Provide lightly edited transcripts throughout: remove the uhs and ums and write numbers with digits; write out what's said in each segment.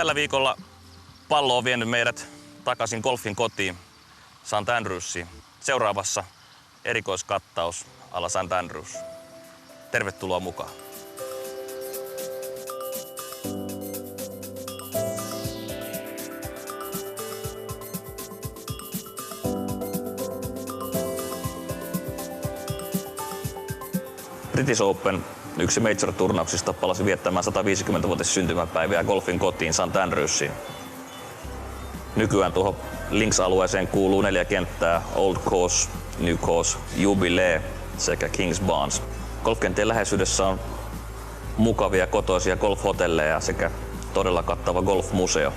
Tällä viikolla pallo on vienyt meidät takaisin golfin kotiin, St. Andrewsiin. Seuraavassa erikoiskattaus alla St. Andrews. Tervetuloa mukaan. British Open, yksi major-turnauksista, palasi viettämään 150-vuotis syntymäpäiviä golfin kotiin St. Andrewsiin. Nykyään tuohon Links-alueeseen kuuluu 4 kenttää: Old Course, New Course, Jubilee sekä Kings Barnes. Golfkenttien läheisyydessä on mukavia kotoisia golfhotelleja sekä todella kattava golfmuseo.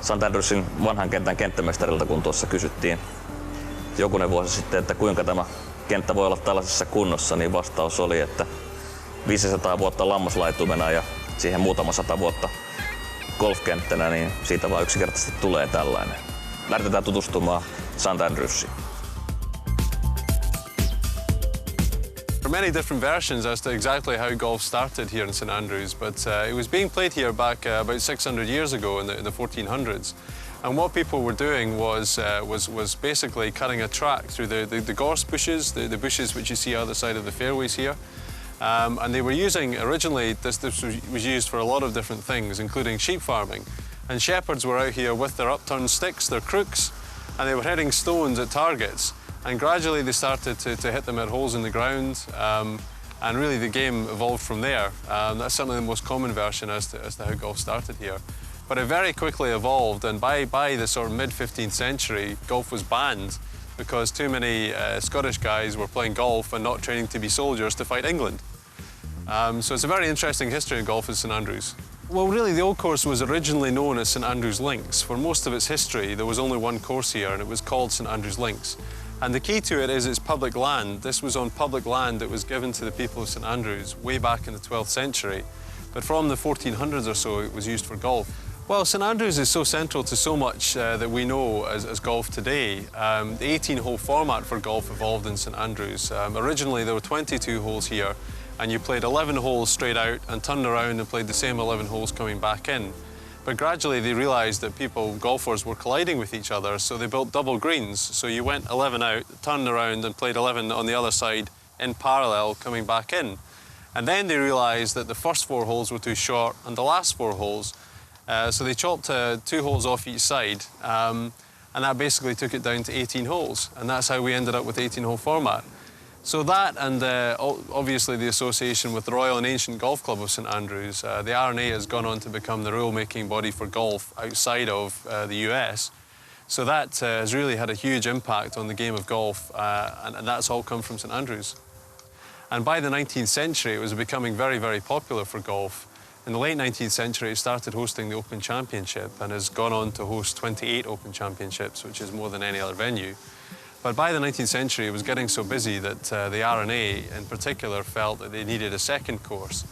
St. Andrewsin vanhan kentän kenttämestarilta, kun tuossa kysyttiin jokunen vuosi sitten, että kuinka tämä kenttä voi olla tällaisessa kunnossa, niin vastaus oli, että 500 vuotta lammaslaitumena ja siihen muutama 100 vuotta golfkenttänä, niin siitä vaan yksinkertaisesti tulee tällainen. Lähdetään tutustumaan St. Andrewsiin. There are many different versions as to exactly how golf started here in St. Andrews, but it was being played here back about 600 years ago in the 1400s. And what people were doing was basically cutting a track through the gorse bushes, the bushes which you see either side of the fairways here. And they were using, originally, this was used for a lot of different things, including sheep farming. And shepherds were out here with their upturned sticks, their crooks, and they were hitting stones at targets. And gradually they started to hit them at holes in the ground, and really the game evolved from there. That's certainly the most common version as to how golf started here. But it very quickly evolved, and by the sort of mid-15th century, golf was banned because too many Scottish guys were playing golf and not training to be soldiers to fight England. So it's a very interesting history of golf at St. Andrews. Well, really, the old course was originally known as St. Andrews Links. For most of its history, there was only one course here, and it was called St. Andrews Links. And the key to it is it's public land. This was on public land that was given to the people of St. Andrews way back in the 12th century. But from the 1400s or so, it was used for golf. Well, St. Andrews is so central to so much that we know as golf today. The 18-hole format for golf evolved in St. Andrews. Originally, there were 22 holes here, and you played 11 holes straight out and turned around and played the same 11 holes coming back in. But gradually they realised that golfers were colliding with each other, so they built double greens. So you went 11 out, turned around and played 11 on the other side in parallel coming back in. And then they realised that the first 4 holes were too short and the last 4 holes. So they chopped 2 holes off each side, and that basically took it down to 18 holes. And that's how we ended up with the 18-hole format. So that, and obviously the association with the Royal and Ancient Golf Club of St. Andrews, the R&A has gone on to become the rule-making body for golf outside of the US. So that has really had a huge impact on the game of golf, and that's all come from St. Andrews. And by the 19th century, it was becoming very, very popular for golf. In the late 19th century, it started hosting the Open Championship and has gone on to host 28 Open Championships, which is more than any other venue. But by the 19th century, it was getting so busy that the R&A in particular felt that they needed a second course.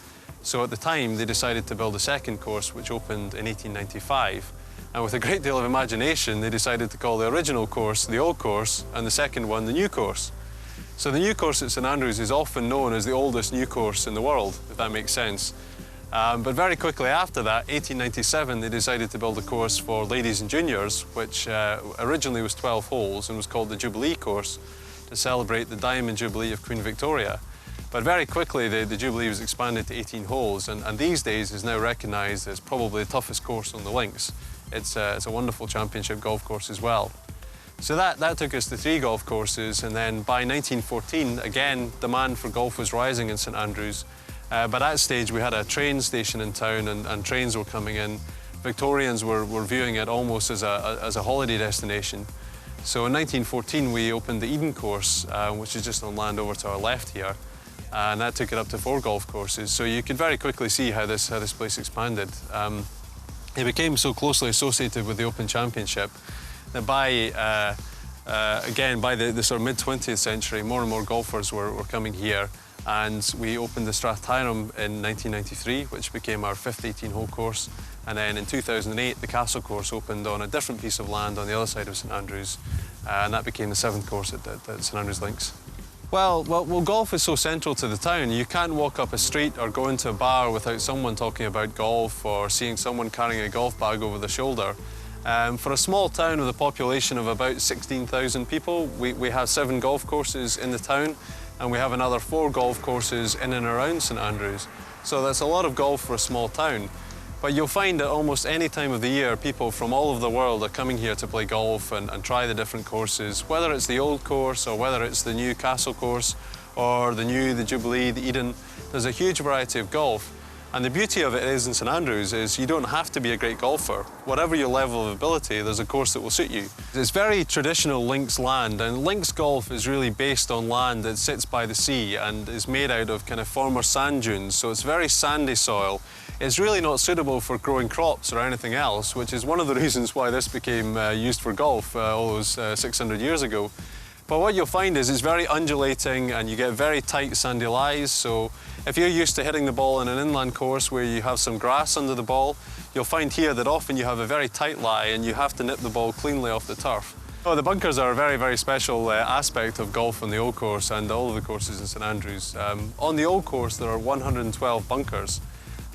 So at the time, they decided to build a second course, which opened in 1895. And with a great deal of imagination, they decided to call the original course the Old Course and the second one the New Course. So the New Course at St. Andrews is often known as the oldest new course in the world, if that makes sense. But very quickly after that, 1897, they decided to build a course for ladies and juniors, which originally was 12 holes and was called the Jubilee Course to celebrate the Diamond Jubilee of Queen Victoria. But very quickly, the Jubilee was expanded to 18 holes, and these days is now recognised as probably the toughest course on the links. It's a wonderful championship golf course as well. So that took us to 3 golf courses, and then by 1914, again, demand for golf was rising in St. Andrews. But at that stage, we had a train station in town, and trains were coming in. Victorians were viewing it almost as a holiday destination. So in 1914, we opened the Eden course, which is just on land over to our left here. And that took it up to 4 golf courses. So you could very quickly see how this place expanded. It became so closely associated with the Open Championship that by the sort of mid-20th century, more and more golfers were coming here. And we opened the Strathtyrum in 1993, which became our 5th 18-hole course. And then in 2008, the Castle course opened on a different piece of land on the other side of St. Andrews. And that became the 7th course at St. Andrews Links. Well, golf is so central to the town. You can't walk up a street or go into a bar without someone talking about golf or seeing someone carrying a golf bag over the shoulder. For a small town with a population of about 16,000 people, we have 7 golf courses in the town, and we have another 4 golf courses in and around St Andrews. So that's a lot of golf for a small town. But you'll find at almost any time of the year, people from all over the world are coming here to play golf and try the different courses, whether it's the old course or whether it's the new Castle course or the Jubilee, the Eden. There's a huge variety of golf. And the beauty of it is in St Andrews is you don't have to be a great golfer. Whatever your level of ability, there's a course that will suit you. It's very traditional links land, and links golf is really based on land that sits by the sea and is made out of kind of former sand dunes, so it's very sandy soil. It's really not suitable for growing crops or anything else, which is one of the reasons why this became used for golf all those 600 years ago. But what you'll find is it's very undulating and you get very tight sandy lies. So if you're used to hitting the ball in an inland course where you have some grass under the ball, you'll find here that often you have a very tight lie and you have to nip the ball cleanly off the turf. Oh, the bunkers are a very, very special aspect of golf on the old course and all of the courses in St Andrews. On the old course there are 112 bunkers.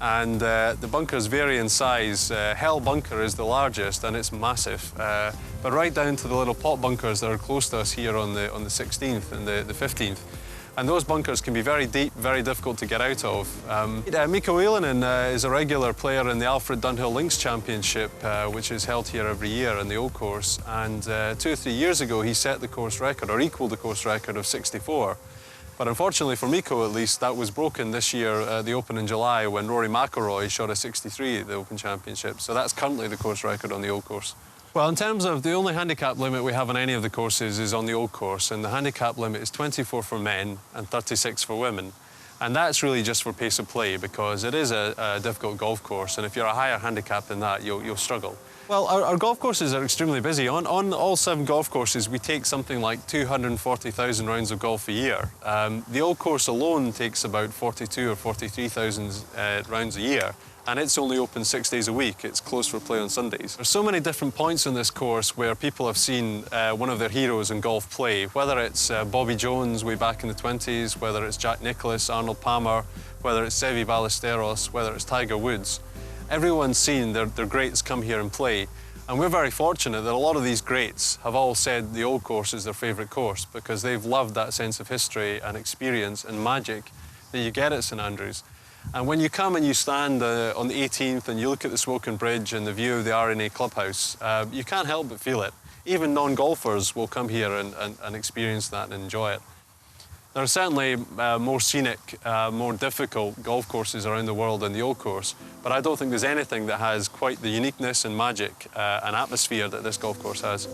And the bunkers vary in size. Hell bunker is the largest and it's massive. But right down to the little pot bunkers that are close to us here on the 16th and the 15th. And those bunkers can be very deep, very difficult to get out of. Mikko Ylönen is a regular player in the Alfred Dunhill Links Championship, which is held here every year in the old course. And 2 or 3 years ago, he set the course record, or equalled the course record of 64. But unfortunately for Mikko, at least, that was broken this year at the Open in July when Rory McIlroy shot a 63 at the Open Championship. So that's currently the course record on the old course. Well, in terms of the only handicap limit we have on any of the courses is on the old course, and the handicap limit is 24 for men and 36 for women. And that's really just for pace of play because it is a difficult golf course, and if you're a higher handicap than that, you'll struggle. Well, our golf courses are extremely busy. On all 7 golf courses, we take something like 240,000 rounds of golf a year. The old course alone takes about 42 or 43,000 rounds a year, and it's only open 6 days a week. It's closed for play on Sundays. There's so many different points on this course where people have seen one of their heroes in golf play, whether it's Bobby Jones way back in the 20s, whether it's Jack Nicklaus, Arnold Palmer, whether it's Seve Ballesteros, whether it's Tiger Woods. Everyone's seen their greats come here and play, and we're very fortunate that a lot of these greats have all said the old course is their favourite course because they've loved that sense of history and experience and magic that you get at St Andrews. And when you come and you stand on the 18th and you look at the Smoking Bridge and the view of the RNA clubhouse, you can't help but feel it. Even non-golfers will come here and experience that and enjoy it. There are certainly more scenic, more difficult golf courses around the world than the old course, but I don't think there's anything that has quite the uniqueness and magic and atmosphere that this golf course has.